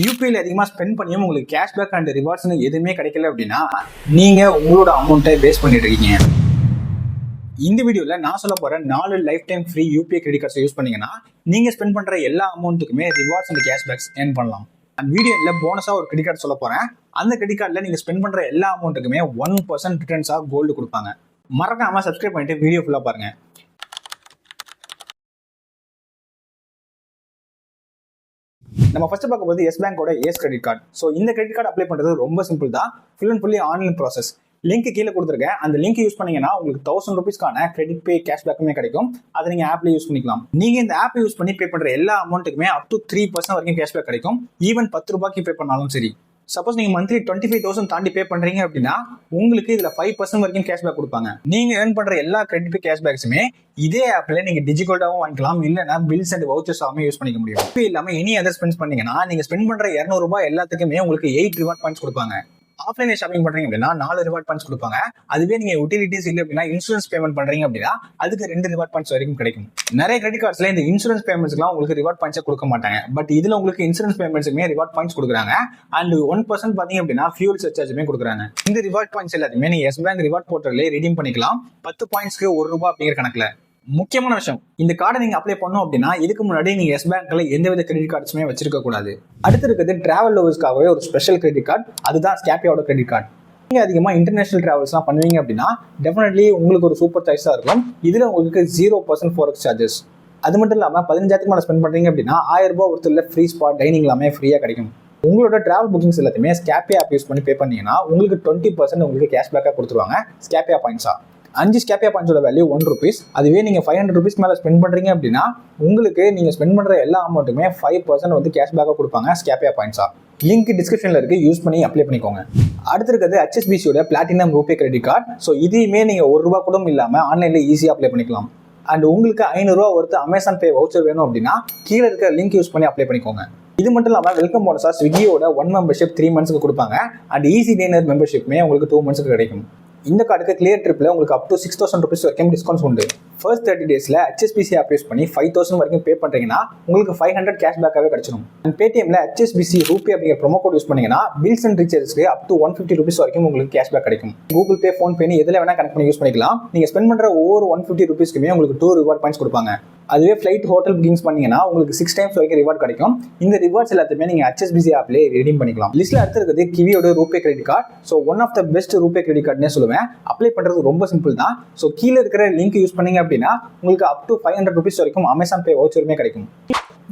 யூபிஐல அதிகமாக ஸ்பெண்ட் பண்ணியும் உங்களுக்கு கேஷ்பேக் அண்ட் ரிவார்ட்ஸ்னு எதுவுமே கிடைக்கல அப்படின்னா நீங்கள் உங்களோட அமௌண்ட்டை வேஸ்ட் பண்ணிட்டு இருக்கீங்க. இந்த வீடியோவில் நான் சொல்ல போகிற 4 lifetime free UPI credit cards use பண்ணீங்கன்னா நீங்கள் ஸ்பெண்ட் பண்ணுற எல்லா அமௌண்ட்டுக்குமே ரிவார்ட்ஸ் அண்ட் கேஷ்பேக்ஸ் ஏர்ன் பண்ணலாம். அந்த வீடியோவில் போனஸாக ஒரு கிரெடிட் கார்டு சொல்ல போகிறேன். அந்த கிரெடிட் கார்டில் நீங்கள் ஸ்பெண்ட் பண்ணுற எல்லா அமௌண்ட்டுக்குமே 1% ரிட்டர்ன்ஸாக கோல்டு கொடுப்பாங்க. மறக்காமல் சப்ஸ்கிரைப் பண்ணிட்டு வீடியோ ஃபுல்லாக பாருங்கள். நம்ம ஃபர்ஸ்ட் பார்க்க போது எஸ் பேங்கோட ஏஸ் கிரெடிட் கார்டு. ஸோ இந்த கிரெடிட் கார்டு அப்ளை பண்ணுறது ரொம்ப சிம்பிள் தான். Full and fully online process. Link கீழே கொடுத்துருக்கேன். அந்த லிங்க் யூஸ் பண்ணீங்கன்னா உங்களுக்கு 1000 ரூபீஸ்க்கான கிரெடிட் பே கேஷ்பேக்குமே கிடைக்கும். அதை நீங்கள் ஆப்ல யூஸ் பண்ணிக்கலாம். நீங்கள் இந்த ஆப் யூஸ் பண்ணி பே பண்ணுற எல்லா அமௌண்ட்டுக்குமே அப் டு 3% வரைக்கும் கேஷ்பேக் கிடைக்கும். ஈவன் 10 ரூபாய்க்கு பே பண்ணாலும் சரி. சப்போஸ் நீங்க மந்த்லி 25,000 தாண்டி பே பண்றீங்க அப்படின்னா உங்களுக்கு இதுல 5% வரைக்கும் கேஷ்பேக் கொடுப்பாங்க. நீங்க ஏர்ன் பண்ற எல்லா கிரெடிட் பே கேஷ்பேக்ஸுமே இதே ஆப்ல நீங்க டிஜிட்டலாவும் வாங்கிக்கலாம், இல்லைன்னா பில்ஸ் அண்ட் வவுச்சர்ஸாவும் யூஸ் பண்ணிக்க முடியும். இப்போ இல்லாம எனி அதர் ஸ்பெண்ட் பண்ணீங்கன்னா நீங்க ஸ்பெண்ட் பண்ற 200 ரூபாய் எல்லாத்துக்குமே உங்களுக்கு 8 ரிவார்ட் பாயிண்ட்ஸ் கொடுப்பாங்க. ஆஃப்லைன்ல ஷாப்பிங் பண்றீங்க அப்படின்னா 4 ரிவார்ட் பாயிண்ட்ஸ் கொடுப்பாங்க. அதுவே நீங்க யூட்டிலிட்டிஸ் இல்லை அப்படின்னா இன்சூரன்ஸ் பேமெண்ட் பண்றீங்க அப்படின்னா அதுக்கு 2 ரிவார்ட் பாயிண்ட்ஸ் வரைக்கும் கிடைக்கும். நிறைய கிரெடிட் கார்ட்ஸ்ல இந்த இன்சூரன்ஸ் பேமெண்ட்ஸ்லாம் உங்களுக்கு ரிவார்ட் பாயிண்ட்ஸ் கொடுக்க மாட்டாங்க. பட் இதுல உங்களுக்கு இன்சூரன்ஸ் பேமெண்ட்ஸுமே ரிவார்ட் பாயிண்ட்ஸ் கொடுக்குறாங்க. அண்ட் 1% பாத்தீங்க அப்படின்னா ஃபியூல் சர்சார்ஜுமே கொடுக்குறாங்க. இந்த ரிவார்ட் பாயிண்ட்ஸ் எல்லாத்தையுமே நீங்க எஸ் பேங்க் ரிவார்ட் போர்ட்டல்ல ரெடீம் பண்ணிக்கலாம். 10 பாயிண்ட்ஸ்க்கு 1 ரூபாய் அப்படிங்கிற கணக்குல. முக்கியமான விஷயம், இந்த கார்டை நீங்க அப்ளை பண்ணோம் அப்படின்னா இதுக்கு முன்னாடி நீங்க எஸ் பேங்க்ல எந்தவித கிரெடிட் கார்ட்ஸுமே வச்சிருக்க கூடாது. அடுத்து இருக்கிறது டிராவல் லவர்ஸ்க்காகவே ஒரு ஸ்பெஷல் கிரெடிட் கார்டு. அதுதான் ஸ்கேப்பியாவோட கிரெடிட் கார்டு. நீங்க அதிகமா இன்டர்நேஷனல் டிராவல்ஸ்லாம் பண்ணுவீங்க அப்படின்னா டெஃபினெட்லி உங்களுக்கு ஒரு சூப்பர் சாய்ஸா இருக்கும். இதுல உங்களுக்கு 0% forex சார்ஜஸ். அது மட்டும் இல்லாம 15,000 மேல ஸ்பெண்ட் பண்றீங்க அப்படின்னா 1000 ரூபாய் ஒருத்தர் ஃப்ரீ ஸ்பாட் டைனிங் எல்லாமே ஃப்ரீயா கிடைக்கும். உங்களோட டிராவல் புக்கிங்ஸ் எல்லாத்தையுமே ஸ்கேப்பியா ஆப் யூஸ் பண்ணி பே பண்ணீங்கன்னா உங்களுக்கு 20% உங்களுக்கு கேஷ்பேக்கா கொடுத்துருவாங்க ஸ்கேப்பியா பாயிண்ட்ஸா. 5 ஸ்கேப்பியா பாயிண்ட்ஸோட வேல்யூ 1 ரூபீஸ். அதுவே நீங்க 500 ரூபீஸ் மேல ஸ்பெண்ட் பண்றீங்க அப்படின்னா உங்களுக்கு நீங்க ஸ்பெண்ட் பண்ற எல்லா அமௌண்ட்டுமே 5% வந்து கேஷ்பேக்கா கொடுப்பாங்க ஸ்கேப்பியா பாயிண்ட்ஸா. லிங்க் டிஸ்கிரிப்ஷன்ல இருக்கு, யூஸ் பண்ணி அப்ளை பண்ணிக்கோங்க. அடுத்து இருக்கிறது HSBCயோட platinum RuPay credit card. So இதையுமே நீங்க 1 ரூபா கூட இல்லாம ஆன்லைன்ல ஈஸியா அப்ளை பண்ணிக்கலாம். அண்ட் உங்களுக்கு 500 ரூபா ஒருத்து அமேசான் பே வவுச்சர் வேணும் அப்படின்னா கீழே இருக்க லிங்க் யூஸ் பண்ணி அப்ளை பண்ணிக்கோங்க. இது மட்டும் இல்லாமல் வெல்கம் போனஸா ஸ்விக்கியோட 1 மெம்பர்ஷிப் 3 மந்த்ஸ்க்கு கொடுப்பாங்க. அண்ட் ஈஸி டேனர் மெம்பர்ஷிப்மே உங்களுக்கு 2 மந்த்ஸ்க்கு கிடைக்கும். இந்த கார்டுக்கு கிளியர் ட்ரிப்ல உங்களுக்கு அப் டு 6,000 ரூபீஸ் வரைக்கும் டிஸ்கவுண்ட்ஸ் உண்டு. ஃபர்ஸ்ட் 30 டேஸ்ல HSBC ஆப் யூஸ் பண்ணி 5,000 வரைக்கும் பே பண்றீங்கன்னா உங்களுக்கு 500 கேஷ்பேக்காவே கிடைச்சிடும். அண்ட் பேடிஎம்ல HSBC ரூபே அப்படிங்கிற ப்ரோமோ கோட் யூஸ் பண்ணீங்கன்னா பில்ஸ் அண்ட் ரீசார்ஜ்க்கு அப் டு 150 ரூபீஸ் வரைக்கும் உங்களுக்கு கேஷ்பேக் கிடைக்கும். கூகுள் பே, ஃபோன் பே எதுல வேணா கனெக்ட் பண்ணி யூஸ் பண்ணிக்கலாம். நீங்க ஸ்பெண்ட் பண்ற ஒவ்வொரு 150 ரூபீஸ்க்குமே உங்களுக்கு 2 ரிவார்ட் பாயிண்ட்ஸ் கொடுப்பாங்க. அதுவே ஃபிளைட், ஹோட்டல் புக்கிங்ஸ் பண்ணீங்கன்னா உங்களுக்கு 6 டைம்ஸ் வரைக்கும் ரிவார்ட் கிடைக்கும். இந்த ரிவார்ட்ஸ் எல்லாத்தையுமே நீங்க HSBC ஆப்ல ரெடீம் பண்ணிக்கலாம். லிஸ்ட்ல அடுத்து இருக்குது கிவியோட RuPay credit card. So one of the best RuPay credit கார்டுனே சொல்லுவேன். அப்ளை பண்றது ரொம்ப சிம்பிள் தான். ஸோ கீழே இருக்கிற லிங்க் யூஸ் பண்ணீங்க அப்படின்னா உங்களுக்கு அப் டு 500 ரூபீஸ் வரைக்கும் அமேசான் பே வவுச்சருமே கிடைக்கும்.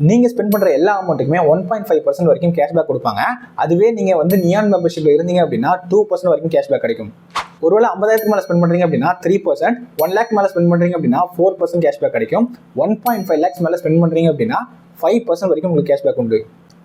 நீங்க ஸ்பெண்ட் பண்ற எல்லா அமௌண்ட்டுக்குமே 1.5% வரைக்கும் கேஷ்பேக் கொடுப்பாங்க. அதுவே நீங்க வந்து நியான் மெம்பர்ஷிப்ல இருந்தீங்க அப்படின்னா 2% வரைக்கும் கேஷ்பேக் கிடைக்கும். ஒருவேளை 50,000 மேல ஸ்பெண்ட் பண்றீங்க அப்படின்னா 3%, 1 lakh மேல ஸ்பெண்ட் பண்றீங்க அப்படின்னா 4% கேஷ்பேக் கிடைக்கும். 1.5 lakhs மேல ஸ்பெண்ட் பண்றீங்க அப்படின்னா 5% வரைக்கும் உங்களுக்கு கேஷ்பேக் உண்டு.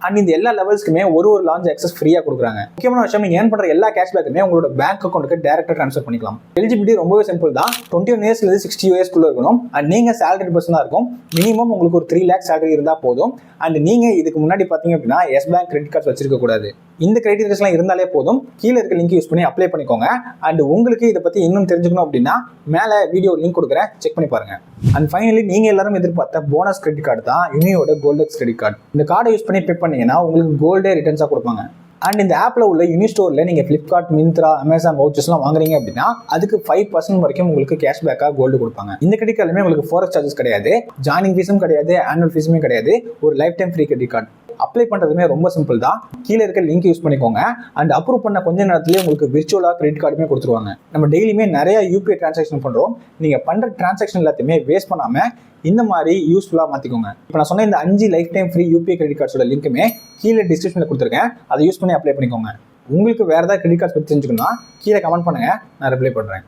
அண்ட் இந்த எல்லா லெவல்ஸ்க்குமே ஒரு லான்ச் ஆக்சஸ் ஃப்ரீயா கொடுக்குறாங்க. முக்கியமான விஷயம், நீங்க ஏர்ன் பண்ற எல்லா கேஷ்பேக்குமே உங்களோட பேங்க் அக்கௌண்ட்டுக்கு டைரக்டா ட்ரான்ஸ்ஃபர் பண்ணிக்கலாம். எலிஜிபிலிட்டி ரொம்பவே சிம்பிள் தான். 21 இயர்ஸ்ல இருந்து 60 இயர்ஸ்க்குள்ள இருக்கணும். அண்ட் நீங்க சேலரி பர்சனா இருக்கும். மினிமம் உங்களுக்கு ஒரு 3 lakh சேலரி இருந்தா போதும். அண்ட் நீங்க இதுக்கு முன்னாடி பாத்தீங்க அப்படின்னா எஸ் பேங்க் கிரெடிட் கார்டு வச்சிருக்க கூடாது. இந்த கிரைட்டீரியாஸ்லாம் இருந்தாலே போதும். கீழே இருக்க லிங்க் யூஸ் பண்ணி அப்ளை பண்ணிக்கோங்க. அண்ட் உங்களுக்கு இதை பத்தி இன்னும் தெரிஞ்சுக்கணும் அப்படின்னா மேல வீடியோ லிங்க் கொடுக்குறேன், செக் பண்ணி பாருங்க. அண்ட் ஃபைனலி நீங்க எல்லாரும் எதிர்பார்த்த போனஸ் கிரெடிட் கார்டு தான் யூனியோட கோல்டெக்ஸ் கிரெடிட் கார்டு. இந்த கார்டை யூஸ் பண்ணி பே பண்ணீங்கன்னா உங்களுக்கு கோல்டே ரிட்டர்ன்ஸா கொடுப்பாங்க. அண்ட் இந்த ஆப்ல உள்ள யூனி ஸ்டோர்ல நீங்க பிளிப்கார்ட், மிந்த்ரா, அமேசான் வவுச்சர்ஸ்லாம் வாங்குறீங்க அப்படின்னா அதுக்கு 5% வரைக்கும் உங்களுக்கு கேஷ்பேக்கா கோல்டு கொடுப்பாங்க. இந்த கிரெடிட் கார்டுமே உங்களுக்கு forex சார்ஜஸ் கிடையாது, ஜாயினிங் ஃபீஸும் கிடையாது, ஆனுவல் ஃபீஸுமே கிடையாது. ஒரு lifetime free credit card. Apply பண்றதுமே ரொம்ப சிம்பிள் தான். கீழே இருக்க லிங்க் யூஸ் பண்ணிக்கோங்க. அண்ட் அப்ரூவ் பண்ண கொஞ்ச நேரத்திலேயே உங்களுக்கு விர்ச்சுவலா கிரெடிட் கார்டுமே கொடுத்துருவாங்க. நம்ம டெய்லியுமே நிறைய யூபிஐ டிரான்சாக்ஷன் பண்றோம். நீங்க பண்ற டிரான்சாக்ஷன் எல்லாத்தையுமே வேஸ்ட் பண்ணாம இந்த மாதிரி யூஸ்ஃபுல்லா மாத்திக்கோங்க. இப்போ நான் சொன்ன இந்த 5 lifetime free UPI credit கார்ட்ஸோட லிங்க்குமே கீழே டிஸ்கிரிப்ஷன்ல கொடுத்துருக்கேன். அதை யூஸ் பண்ணி அப்ளை பண்ணிக்கோங்க. உங்களுக்கு வேற ஏதாவது கிரெடிட் கார்ட்ஸ் பத்தி தெரிஞ்சுக்கணும்னா கீழே கமெண்ட் பண்ணுங்க, நான் ரிப்ளை பண்றேன்.